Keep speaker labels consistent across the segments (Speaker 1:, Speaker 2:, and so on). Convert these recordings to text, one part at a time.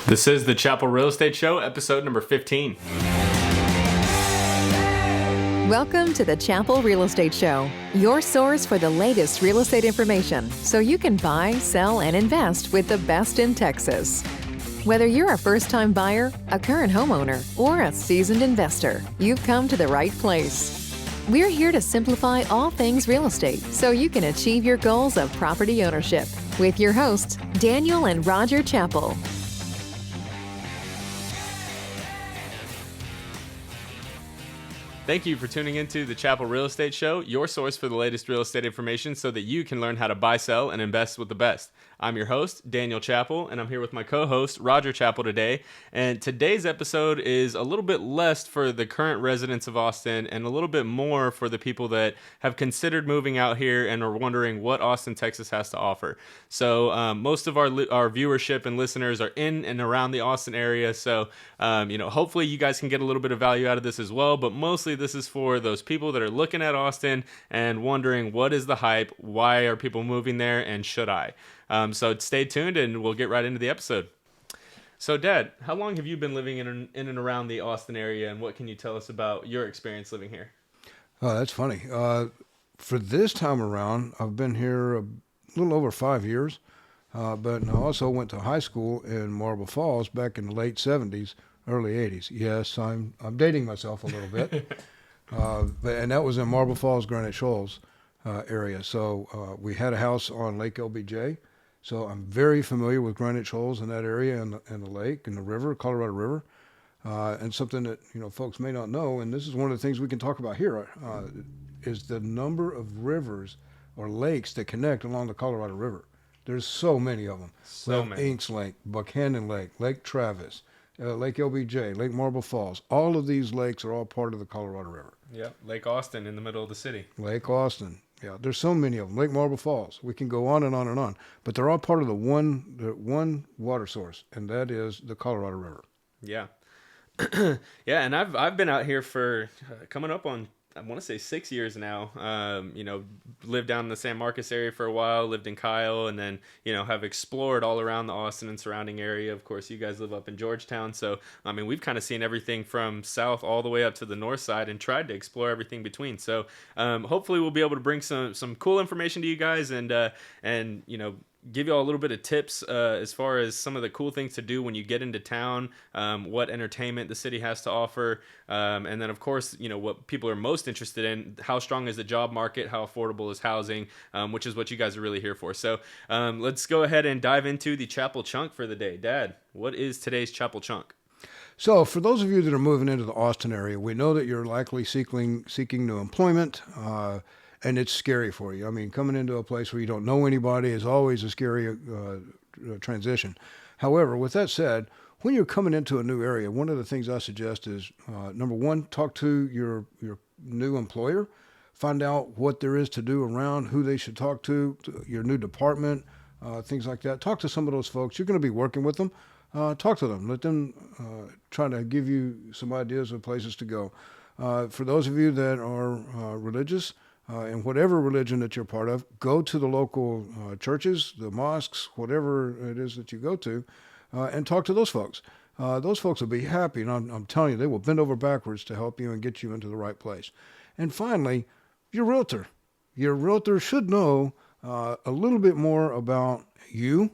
Speaker 1: This is the Chappell Real Estate Show, episode number 15.
Speaker 2: Welcome to the Chappell Real Estate Show, your source for the latest real estate information so you can buy, sell, and invest with the best in Texas. Whether you're a first-time buyer, a current homeowner, or a seasoned investor, you've come to the right place. We're here to simplify all things real estate so you can achieve your goals of property ownership with your hosts, Daniel and Roger Chappell.
Speaker 1: Thank you for tuning into the Chappell Real Estate Show, your source for the latest real estate information so that you can learn how to buy, sell, and invest with the best. I'm your host, Daniel Chappell, and I'm here with my co-host, Roger Chappell, today. And today's episode is a little bit less for the current residents of Austin and a little bit more for the people that have considered moving out here and are wondering what Austin, Texas has to offer. So most of our viewership and listeners are in and around the Austin area. So, hopefully you guys can get a little bit of value out of this as well. But mostly this is for those people that are looking at Austin and wondering what is the hype, why are people moving there, and should I? So stay tuned and we'll get right into the episode. So Dad, how long have you been living in and around the Austin area, and what can you tell us about your experience living here?
Speaker 3: Oh, that's funny. For this time around, I've been here a little over 5 years, but I also went to high school in Marble Falls back in the late 70s, early 80s. Yes, I'm dating myself a little bit. And that was in Marble Falls, Granite Shoals area. So we had a house on Lake LBJ. So I'm very familiar with Granite Shoals in that area and the lake and the river, Colorado River. And something that, folks may not know, and this is one of the things we can talk about here, is the number of rivers or lakes that connect along the Colorado River. There's so many of them.
Speaker 1: So many.
Speaker 3: Inks Lake, Buchanan Lake, Lake Travis, Lake LBJ, Lake Marble Falls. All of these lakes are all part of the Colorado River.
Speaker 1: Yep, Lake Austin in the middle of the city.
Speaker 3: Lake Austin. Yeah, there's so many of them. Lake Marble Falls. We can go on and on and on. But they're all part of the one water source, and that is the Colorado River.
Speaker 1: Yeah. Yeah, and I've been out here for coming up on, I want to say 6 years now. Lived down in the San Marcos area for a while, lived in Kyle, and then, have explored all around the Austin and surrounding area. Of course, you guys live up in Georgetown. So, we've kind of seen everything from south all the way up to the north side and tried to explore everything between. So, hopefully we'll be able to bring some cool information to you guys and give you all a little bit of tips as far as some of the cool things to do when you get into town, what entertainment the city has to offer, and then of course, what people are most interested in, how strong is the job market, how affordable is housing, which is what you guys are really here for. So let's go ahead and dive into the Chappell Chunk for the day. Dad, what is today's Chappell Chunk?
Speaker 3: So for those of you that are moving into the Austin area, we know that you're likely seeking new employment, and it's scary for you. Coming into a place where you don't know anybody is always a scary transition. However, with that said, when you're coming into a new area, one of the things I suggest is, number one, talk to your new employer, find out what there is to do around, who they should talk to your new department, things like that. Talk to some of those folks. You're going to be working with them. Talk to them. Let them try to give you some ideas of places to go. For those of you that are religious, in whatever religion that you're part of, go to the local churches, the mosques, whatever it is that you go to, and talk to those folks. Those folks will be happy, and I'm telling you, they will bend over backwards to help you and get you into the right place. And finally, your realtor. Your realtor should know a little bit more about you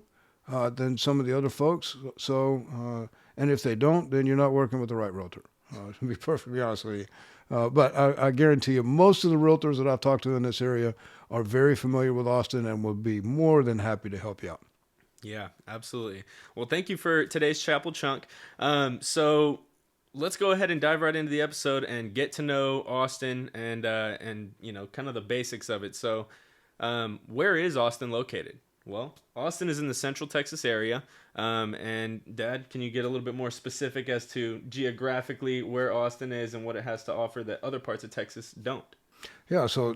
Speaker 3: than some of the other folks. So, and if they don't, then you're not working with the right realtor. To be perfectly honest with you. But I guarantee you, most of the realtors that I've talked to in this area are very familiar with Austin and will be more than happy to help you out.
Speaker 1: Yeah, absolutely. Well, thank you for today's Chappell Chunk. So let's go ahead and dive right into the episode and get to know Austin and kind of the basics of it. So where is Austin located? Well, Austin is in the central Texas area. And Dad, can you get a little bit more specific as to geographically where Austin is and what it has to offer that other parts of Texas don't?
Speaker 3: Yeah, so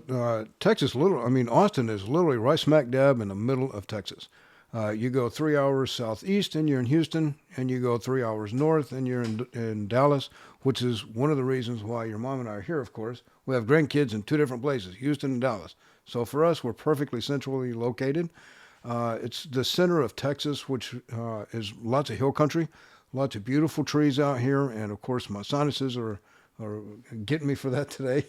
Speaker 3: Austin is literally right smack dab in the middle of Texas. You go 3 hours southeast and you're in Houston, and you go 3 hours north and you're in Dallas, which is one of the reasons why your mom and I are here, of course. We have grandkids in two different places, Houston and Dallas. So for us, we're perfectly centrally located. It's the center of Texas, which is lots of hill country, lots of beautiful trees out here, and of course my sinuses are getting me for that today.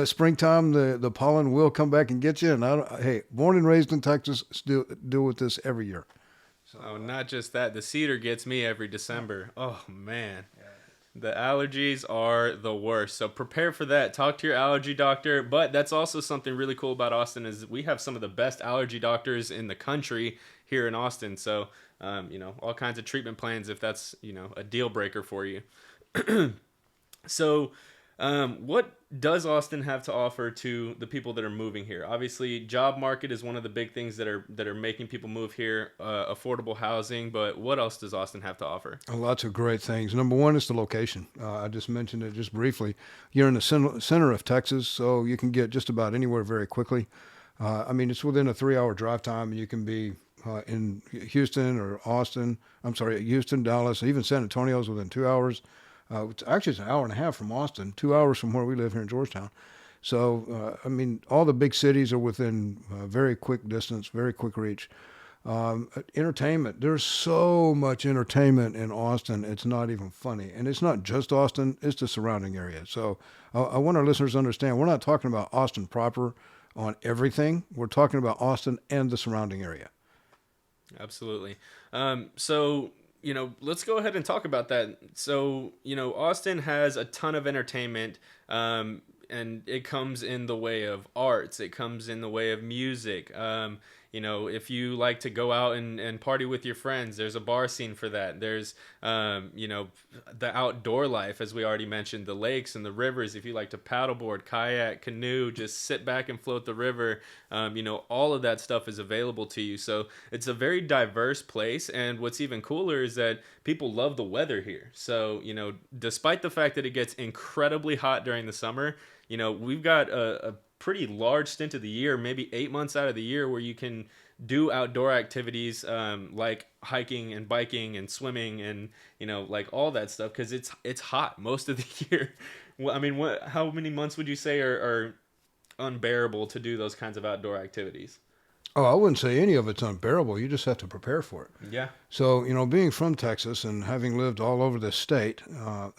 Speaker 3: Springtime, the pollen will come back and get you. And hey, born and raised in Texas, still deal with this every year.
Speaker 1: Oh, not just that. The cedar gets me every December. Oh, man. The allergies are the worst. So prepare for that. Talk to your allergy doctor. But that's also something really cool about Austin is we have some of the best allergy doctors in the country here in Austin. So, all kinds of treatment plans if that's, a deal breaker for you. So, what does Austin have to offer to the people that are moving here? Obviously, job market is one of the big things that are making people move here. Affordable housing, but what else does Austin have to offer?
Speaker 3: Lots of great things. Number one is the location. I just mentioned it just briefly. You're in the center of Texas, so you can get just about anywhere very quickly. It's within a 3-hour drive time. You can be in Houston or Austin. Houston, Dallas, even San Antonio is within 2 hours. It's an hour and a half from Austin, 2 hours from where we live here in Georgetown. So, all the big cities are within very quick distance, very quick reach. Entertainment. There's so much entertainment in Austin. It's not even funny. And it's not just Austin, it's the surrounding area. So I want our listeners to understand, we're not talking about Austin proper on everything. We're talking about Austin and the surrounding area.
Speaker 1: Absolutely. Let's go ahead and talk about that. So, Austin has a ton of entertainment, and it comes in the way of arts. It comes in the way of music. If you like to go out and party with your friends, there's a bar scene for that. There's, the outdoor life, as we already mentioned, the lakes and the rivers. If you like to paddleboard, kayak, canoe, just sit back and float the river, all of that stuff is available to you. So it's a very diverse place. And what's even cooler is that people love the weather here. So, despite the fact that it gets incredibly hot during the summer, we've got a pretty large stint of the year, maybe 8 months out of the year, where you can do outdoor activities like hiking and biking and swimming and like all that stuff, because it's hot most of the year. Well, how many months would you say are unbearable to do those kinds of outdoor activities?
Speaker 3: Oh, I wouldn't say any of it's unbearable. You just have to prepare for it.
Speaker 1: Yeah.
Speaker 3: So, being from Texas and having lived all over the state,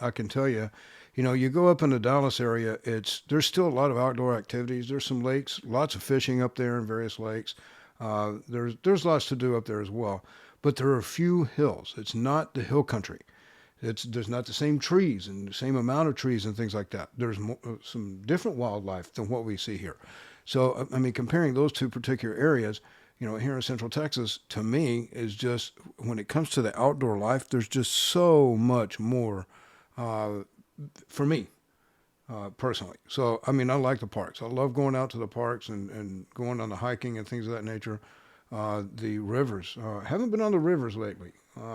Speaker 3: I can tell you, you go up in the Dallas area, there's still a lot of outdoor activities. There's some lakes, lots of fishing up there in various lakes. There's lots to do up there as well. But there are a few hills. It's not the hill country. There's not the same trees and the same amount of trees and things like that. There's some different wildlife than what we see here. So, comparing those two particular areas, here in Central Texas, to me, is just, when it comes to the outdoor life, there's just so much more for me, personally. So, I like the parks. I love going out to the parks and going on the hiking and things of that nature. The rivers. Haven't been on the rivers lately.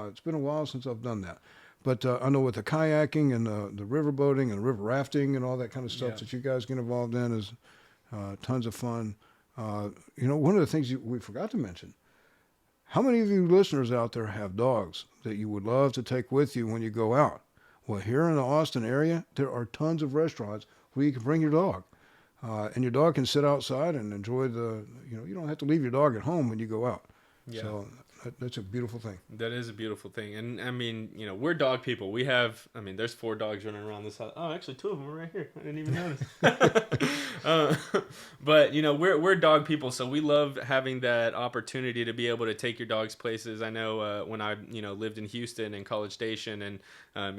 Speaker 3: It's been a while since I've done that. But I know with the kayaking and the river boating and river rafting and all that kind of stuff that you guys get involved in is tons of fun. One of the things we forgot to mention, how many of you listeners out there have dogs that you would love to take with you when you go out? Well, here in the Austin area, there are tons of restaurants where you can bring your dog. And your dog can sit outside and enjoy you don't have to leave your dog at home when you go out. Yeah. So that's a beautiful thing.
Speaker 1: That is a beautiful thing. And we're dog people. We have, there's 4 dogs running around this house. Oh, actually 2 of them are right here. I didn't even notice. But we're dog people, so we love having that opportunity to be able to take your dogs places. I know when I lived in Houston and College Station and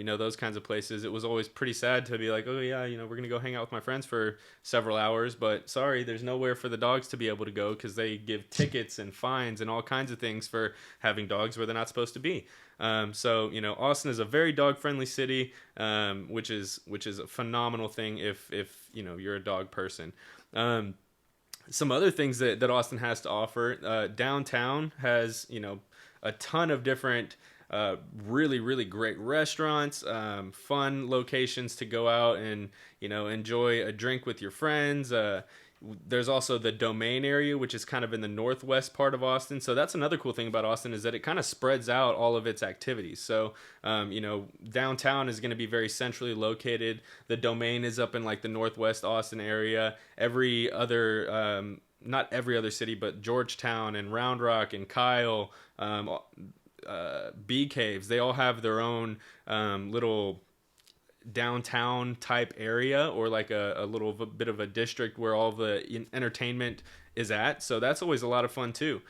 Speaker 1: those kinds of places, it was always pretty sad to be like, oh yeah, we're gonna go hang out with my friends for several hours, but sorry, there's nowhere for the dogs to be able to go because they give tickets and fines and all kinds of things for having dogs where they're not supposed to be. So Austin is a very dog friendly city, which is a phenomenal thing if you're a dog person. Some other things that Austin has to offer, downtown has a ton of different really, really great restaurants, fun locations to go out and, enjoy a drink with your friends. There's also the Domain area, which is kind of in the northwest part of Austin. So that's another cool thing about Austin is that it kind of spreads out all of its activities. So, downtown is going to be very centrally located. The Domain is up in like the northwest Austin area. Every other not every other city, but Georgetown and Round Rock and Kyle, Bee Caves, they all have their own little downtown type area, or like a little bit of a district where all the entertainment is at. So that's always a lot of fun too.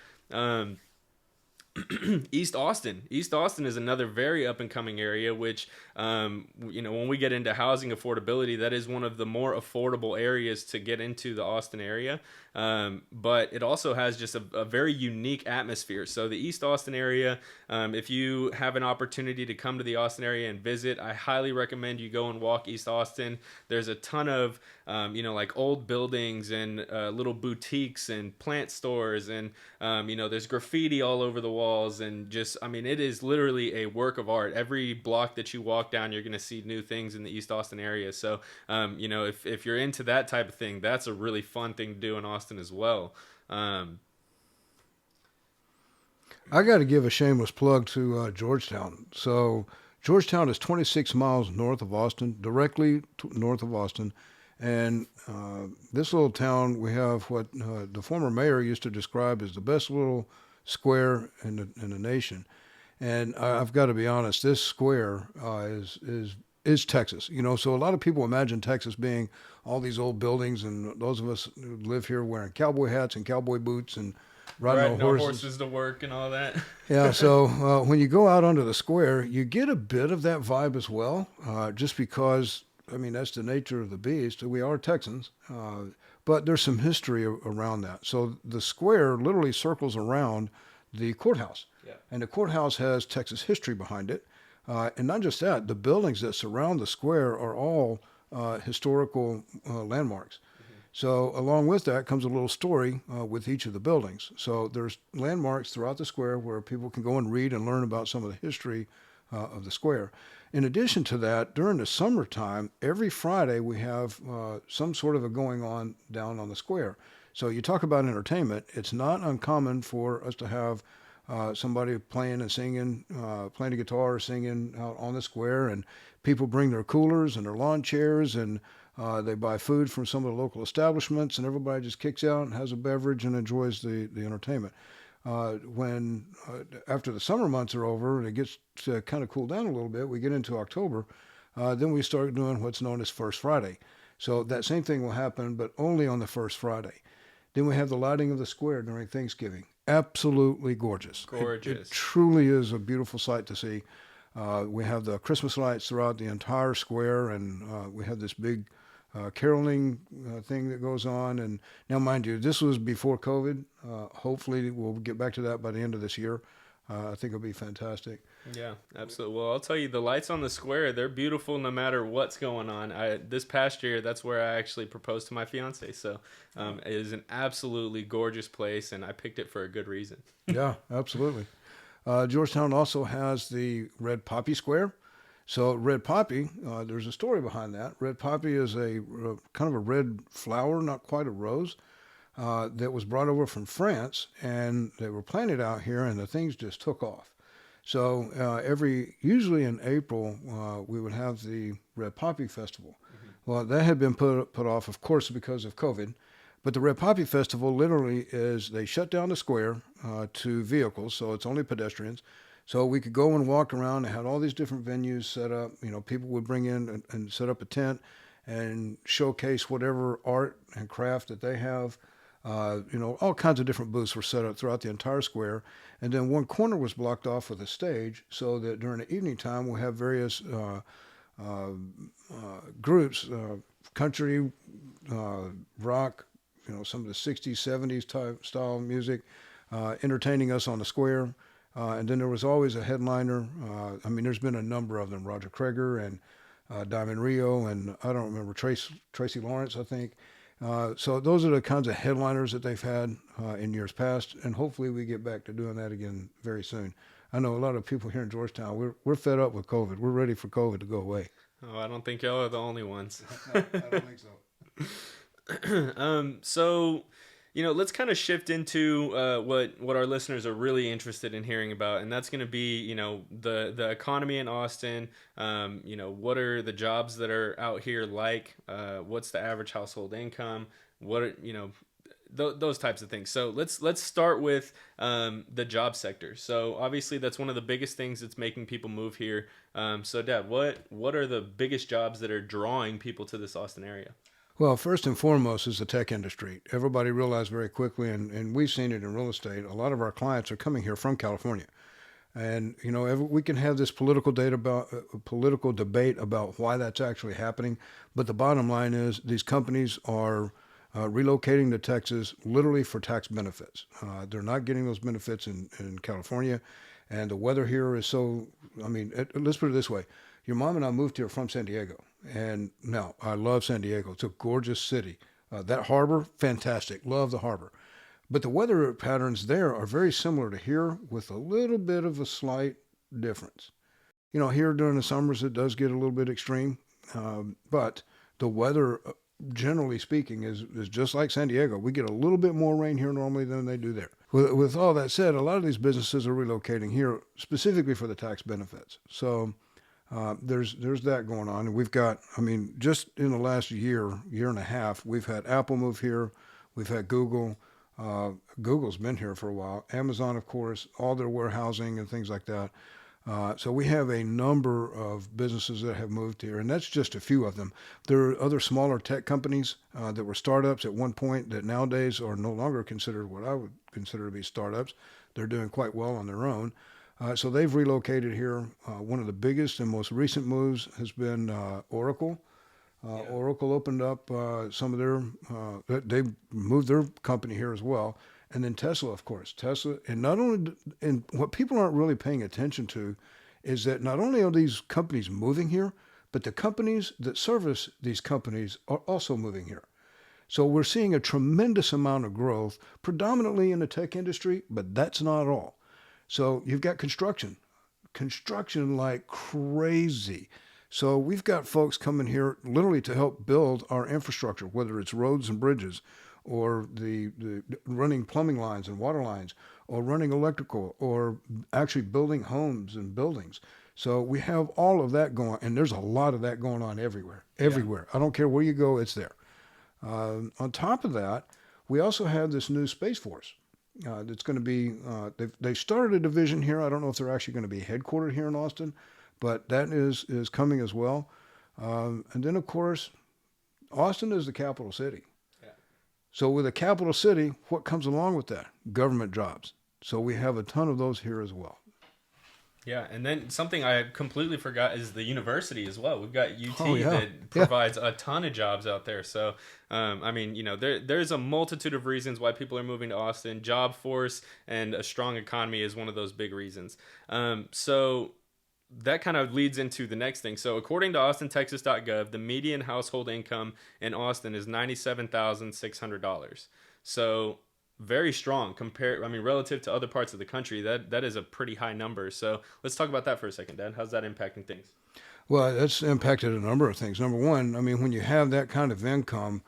Speaker 1: East Austin is another very up and coming area, which when we get into housing affordability, that is one of the more affordable areas to get into the Austin area. But it also has just a very unique atmosphere. So the East Austin area, if you have an opportunity to come to the Austin area and visit, I highly recommend you go and walk East Austin. There's a ton of like old buildings and little boutiques and plant stores, and there's graffiti all over the walls, and just, it is literally a work of art. Every block that you walk down, you're going to see new things in the East Austin area. So if you're into that type of thing, that's a really fun thing to do in Austin as well.
Speaker 3: I got to give a shameless plug to Georgetown. So Georgetown is 26 miles north of Austin, directly north of Austin. And this little town, we have what the former mayor used to describe as the best little square in the nation. And I've got to be honest, this square is Texas. So a lot of people imagine Texas being all these old buildings, and those of us who live here wearing cowboy hats and cowboy boots and riding
Speaker 1: horses to work and all that.
Speaker 3: Yeah, so when you go out onto the square, you get a bit of that vibe as well, just because, that's the nature of the beast. We are Texans, but there's some history around that. So the square literally circles around the courthouse, and the courthouse has Texas history behind it. And not just that, the buildings that surround the square are all historical landmarks. So along with that comes a little story with each of the buildings. So there's landmarks throughout the square where people can go and read and learn about some of the history of the square. In addition to that, during the summertime, every Friday we have some sort of a going on down on the square. So you talk about entertainment, it's not uncommon for us to have somebody playing and singing, playing a guitar or singing out on the square, and people bring their coolers and their lawn chairs, and they buy food from some of the local establishments, and everybody just kicks out and has a beverage and enjoys the entertainment. When after the summer months are over and it gets to kind of cool down a little bit, we get into October, then we start doing what's known as First Friday. So that same thing will happen, but only on the first Friday. Then we have the lighting of the square during Thanksgiving. Absolutely gorgeous. It truly is a beautiful sight to see. We have the Christmas lights throughout the entire square, and we have this big caroling thing that goes on. And now, mind you, this was before COVID. Hopefully we'll get back to that by the end of this year. I think it'll be fantastic.
Speaker 1: Yeah, absolutely. Well, I'll tell you, the lights on the square, they're beautiful no matter what's going on. This past year, that's where I actually proposed to my fiance. So it is an absolutely gorgeous place, and I picked it for a good reason.
Speaker 3: Yeah, absolutely. Georgetown also has the Red Poppy Square. So Red Poppy, there's a story behind that. Red Poppy is a kind of a red flower, not quite a rose, that was brought over from France, and they were planted out here, and the things just took off. So usually in April, we would have the Red Poppy Festival. Mm-hmm. Well, that had been put off, of course, because of COVID. But the Red Poppy Festival literally is they shut down the square to vehicles, so it's only pedestrians. So we could go and walk around. They had all these different venues set up. People would bring in and set up a tent and showcase whatever art and craft that they have. All kinds of different booths were set up throughout the entire square. And then one corner was blocked off with a stage so that during the evening time we'll have various groups, country, rock, some of the 60s, 70s type style music, entertaining us on the square. And then there was always a headliner. There's been a number of them, Roger Kreger and Diamond Rio, and I don't remember, Tracy Lawrence, I think. So those are the kinds of headliners that they've had in years past, and hopefully we get back to doing that again very soon. I know a lot of people here in Georgetown, we're fed up with COVID. We're ready for COVID to go away.
Speaker 1: Oh, I don't think y'all are the only ones.
Speaker 3: No, I don't think so.
Speaker 1: So, let's kind of shift into what our listeners are really interested in hearing about, and that's going to be, the economy in Austin. What are the jobs that are out here like? What's the average household income? those types of things. So let's start with the job sector. So obviously that's one of the biggest things that's making people move here. So Dad, what are the biggest jobs that are drawing people to this Austin area?
Speaker 3: Well, first and foremost is the tech industry. Everybody realized very quickly, and we've seen it in real estate, a lot of our clients are coming here from California. And we can have this political debate about why that's actually happening, but the bottom line is these companies are relocating to Texas literally for tax benefits. They're not getting those benefits in California, and the weather here is so. I mean, let's put it this way: your mom and I moved here from San Diego, and now I love San Diego. It's a gorgeous city. That harbor, fantastic. Love the harbor. But the weather patterns there are very similar to here with a little bit of a slight difference. Here during the summers, it does get a little bit extreme, but the weather, generally speaking, is just like San Diego. We get a little bit more rain here normally than they do there. With all that said, a lot of these businesses are relocating here specifically for the tax benefits. So there's that going on. And we've got, just in the last year and a half, we've had Apple move here. We've had Google. Google's been here for a while. Amazon, of course, all their warehousing and things like that. So we have a number of businesses that have moved here, and that's just a few of them. There are other smaller tech companies that were startups at one point that nowadays are no longer considered what I would consider to be startups. They're doing quite well on their own. So they've relocated here. One of the biggest and most recent moves has been Oracle. Oracle opened up some of they moved their company here as well. And then Tesla, of course. Tesla, and what people aren't really paying attention to is that not only are these companies moving here, but the companies that service these companies are also moving here. So we're seeing a tremendous amount of growth, predominantly in the tech industry, but that's not all. So you've got construction like crazy. So we've got folks coming here literally to help build our infrastructure, whether it's roads and bridges or the running plumbing lines and water lines or running electrical or actually building homes and buildings. So we have all of that going, and there's a lot of that going on everywhere. Yeah. I don't care where you go, it's there. On top of that, we also have this new Space Force. That's going to be, they've started a division here. I don't know if they're actually going to be headquartered here in Austin, but that is coming as well. And then, of course, Austin is the capital city. Yeah. So with a capital city, what comes along with that? Government jobs. So we have a ton of those here as well.
Speaker 1: Yeah, and then something I completely forgot is the university as well. We've got UT that provides a ton of jobs out there. So, there's a multitude of reasons why people are moving to Austin. Job force and a strong economy is one of those big reasons. So that kind of leads into the next thing. So according to austintexas.gov, the median household income in Austin is $97,600. So very strong relative to other parts of the country. That is a pretty high number. So let's talk about that for a second, Dad. How's that impacting things?
Speaker 3: Well, that's impacted a number of things. Number one, when you have that kind of income,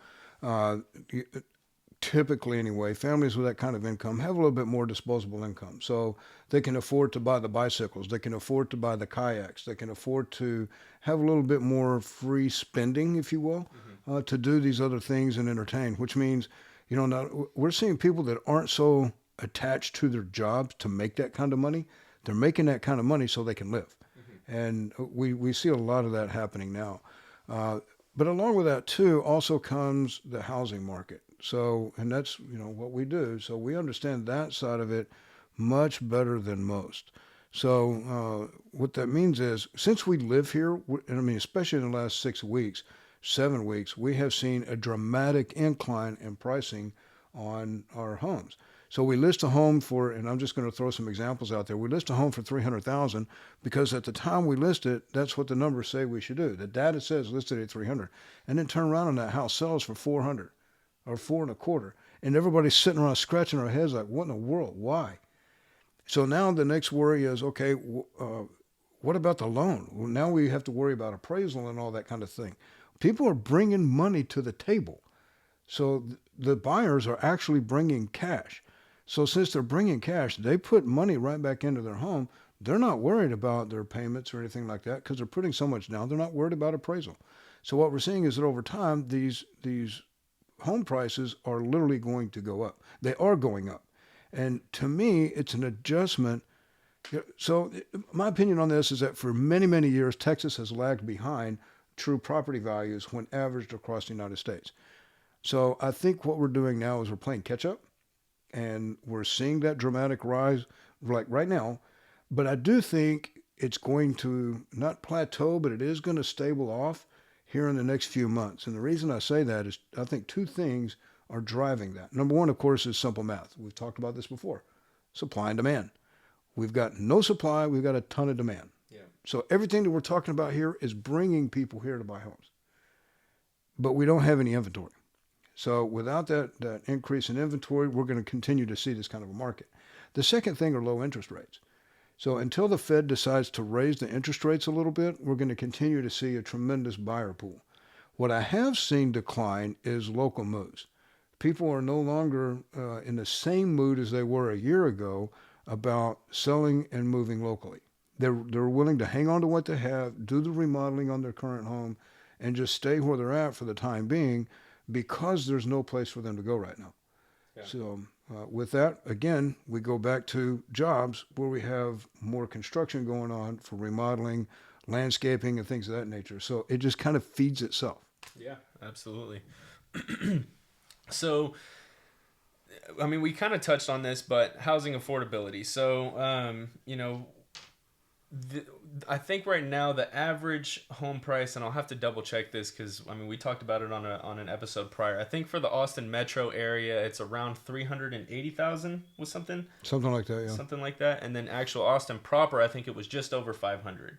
Speaker 3: typically anyway, families with that kind of income have a little bit more disposable income. So they can afford to buy the bicycles, they can afford to buy the kayaks, they can afford to have a little bit more free spending, if you will, to do these other things and entertain, which means, now we're seeing people that aren't so attached to their jobs to make that kind of money. They're making that kind of money so they can live. And we see a lot of that happening now. But along with that, too, also comes the housing market. So, and that's, what we do. So we understand that side of it much better than most. So what that means is, since we live here, especially in the last 7 weeks, we have seen a dramatic incline in pricing on our homes. So we list a home for, and I'm just going to throw some examples out there. We list a home for $300,000 because at the time we list it, that's what the numbers say we should do. The data says listed at $300,000, and then turn around and that house sells for $400,000 or $425,000, and everybody's sitting around scratching our heads like, what in the world? Why? So now the next worry is, okay, what about the loan? Well, now we have to worry about appraisal and all that kind of thing. People are bringing money to the table. So the buyers are actually bringing cash. So since they're bringing cash, they put money right back into their home. They're not worried about their payments or anything like that because they're putting so much down. They're not worried about appraisal. So what we're seeing is that over time, these home prices are literally going to go up. They are going up. And to me, it's an adjustment. So my opinion on this is that for many, many years, Texas has lagged behind true property values when averaged across the United States. So I think what we're doing now is we're playing catch up, and we're seeing that dramatic rise like right now. But I do think it's going to not plateau, but it is going to stable off here in the next few months. And the reason I say that is I think two things are driving that. Number one, of course, is simple math. We've talked about this before. Supply and demand. We've got no supply, we've got a ton of demand.
Speaker 1: Yeah.
Speaker 3: So everything that we're talking about here is bringing people here to buy homes. But we don't have any inventory. So without that increase in inventory, we're going to continue to see this kind of a market. The second thing are low interest rates. So until the Fed decides to raise the interest rates a little bit, we're going to continue to see a tremendous buyer pool. What I have seen decline is local moves. People are no longer in the same mood as they were a year ago about selling and moving locally. They're willing to hang on to what they have, do the remodeling on their current home, and just stay where they're at for the time being because there's no place for them to go right now. Yeah. So with that, again, we go back to jobs where we have more construction going on for remodeling, landscaping, and things of that nature. So it just kind of feeds itself.
Speaker 1: Yeah, absolutely. So, I mean, we kind of touched on this, but housing affordability. So, I think right now the average home price, and I'll have to double check this because I mean we talked about it on an episode prior. I think for the Austin metro area, it's around 380,000 was something
Speaker 3: like that, yeah,
Speaker 1: something like that. And then actual Austin proper, I think it was just over 500.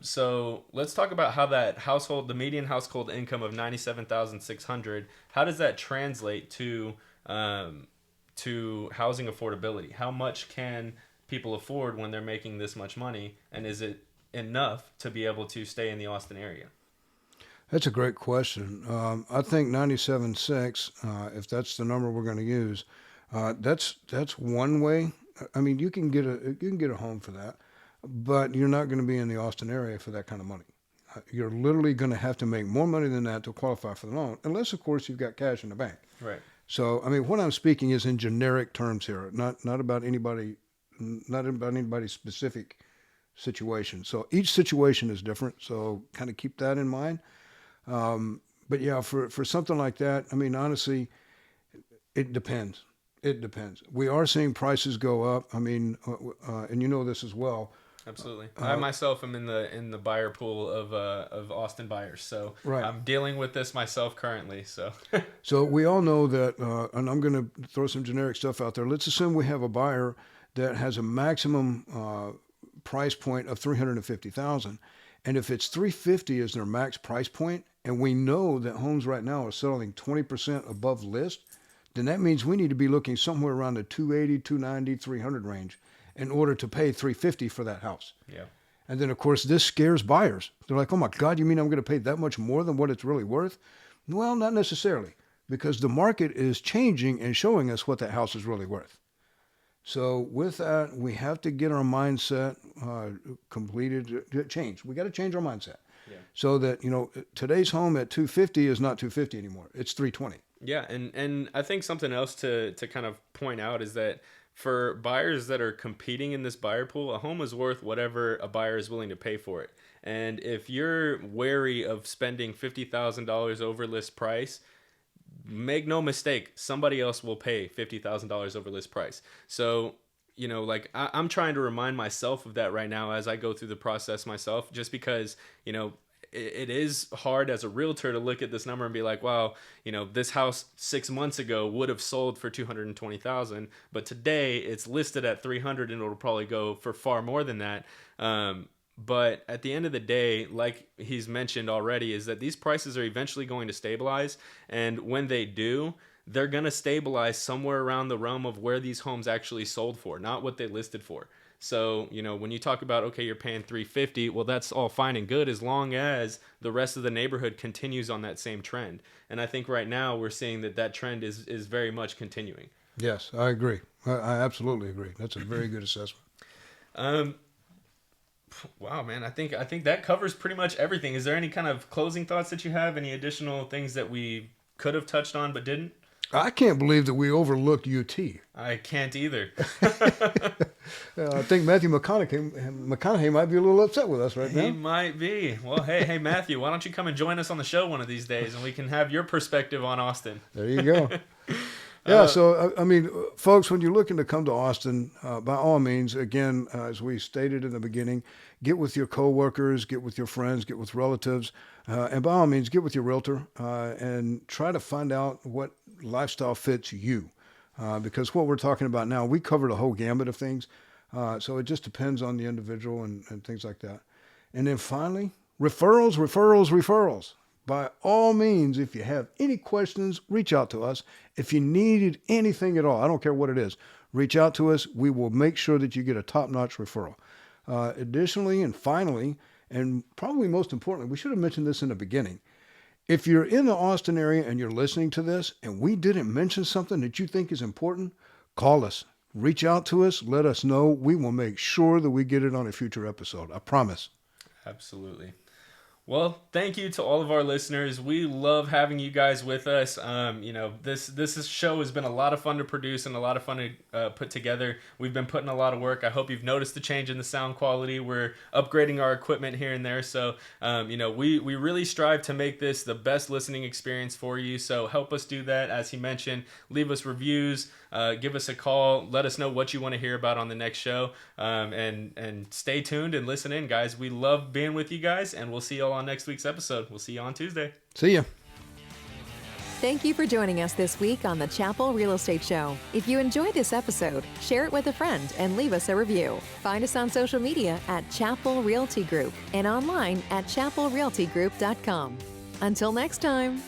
Speaker 1: So let's talk about how that household, the median household income of 97,600, how does that translate to housing affordability? How much can people afford when they're making this much money, and is it enough to be able to stay in the Austin area?
Speaker 3: That's a great question. I think 97.6, if that's the number we're going to use, that's one way. I mean, you can get a home for that, but you're not going to be in the Austin area for that kind of money. You're literally going to have to make more money than that to qualify for the loan, unless, of course, you've got cash in the bank.
Speaker 1: Right.
Speaker 3: So, I mean, what I'm speaking is in generic terms here, not about anybody's specific situation. So each situation is different. So kind of keep that in mind. But yeah, for something like that, I mean, honestly, it depends. It depends. We are seeing prices go up. I mean, and you know this as well.
Speaker 1: Absolutely. I myself am in the buyer pool of Austin buyers, so right. I'm dealing with this myself currently. So,
Speaker 3: so we all know that, and I'm going to throw some generic stuff out there. Let's assume we have a buyer that has a maximum price point of $350,000, and if it's $350 is their max price point, and we know that homes right now are selling 20% above list, then that means we need to be looking somewhere around the 280, 290, 300 range in order to pay $350 for that house.
Speaker 1: Yeah.
Speaker 3: And then of course this scares buyers. They're like, "Oh my God, you mean I'm going to pay that much more than what it's really worth?" Well, not necessarily, because the market is changing and showing us what that house is really worth. So with that, we have to get our mindset completed, changed. We got to change our mindset. Yeah. So that, today's home at $250 is not $250 anymore. It's $320.
Speaker 1: Yeah, and I think something else to kind of point out is that for buyers that are competing in this buyer pool, a home is worth whatever a buyer is willing to pay for it. And if you're wary of spending $50,000 over list price, make no mistake, somebody else will pay $50,000 over list price. So, I'm trying to remind myself of that right now as I go through the process myself, just because, it is hard as a realtor to look at this number and be like, wow, this house 6 months ago would have sold for $220,000, but today it's listed at $300 and it'll probably go for far more than that. But at the end of the day, like he's mentioned already, is that these prices are eventually going to stabilize. And when they do, they're going to stabilize somewhere around the realm of where these homes actually sold for, not what they listed for. So, when you talk about, okay, you're paying $350, well, that's all fine and good as long as the rest of the neighborhood continues on that same trend. And I think right now we're seeing that trend is very much continuing.
Speaker 3: Yes, I agree. I absolutely agree. That's a very good assessment.
Speaker 1: Wow, man, I think that covers pretty much everything. Is there any kind of closing thoughts that you have? Any additional things that we could have touched on but didn't?
Speaker 3: I can't believe that we overlooked UT.
Speaker 1: I can't either.
Speaker 3: I think Matthew McConaughey might be a little upset with us right now.
Speaker 1: He might be. Well, hey, Matthew, why don't you come and join us on the show one of these days, and we can have your perspective on Austin.
Speaker 3: There you go. Yeah, so, I mean, folks, when you're looking to come to Austin, by all means, again, as we stated in the beginning, get with your coworkers, get with your friends, get with relatives, and by all means, get with your realtor and try to find out what lifestyle fits you. Because what we're talking about now, we covered a whole gambit of things, so it just depends on the individual and things like that. And then finally, referrals. By all means, if you have any questions, reach out to us. If you needed anything at all, I don't care what it is, reach out to us. We will make sure that you get a top-notch referral. Additionally, and finally, and probably most importantly, we should have mentioned this in the beginning. If you're in the Austin area and you're listening to this and we didn't mention something that you think is important, call us. Reach out to us. Let us know. We will make sure that we get it on a future episode. I promise.
Speaker 1: Absolutely. Well, thank you to all of our listeners. We love having you guys with us. This show has been a lot of fun to produce and a lot of fun to put together. We've been putting a lot of work. I hope you've noticed the change in the sound quality. We're upgrading our equipment here and there. So, we really strive to make this the best listening experience for you. So help us do that. As he mentioned, leave us reviews, give us a call. Let us know what you want to hear about on the next show. And stay tuned and listen in, guys. We love being with you guys, and we'll see you all on next week's episode. We'll see you on Tuesday.
Speaker 3: See ya.
Speaker 2: Thank you for joining us this week on the Chappell Real Estate Show. If you enjoyed this episode, share it with a friend and leave us a review. Find us on social media at Chappell Realty Group and online at chappellrealtygroup.com. Until next time.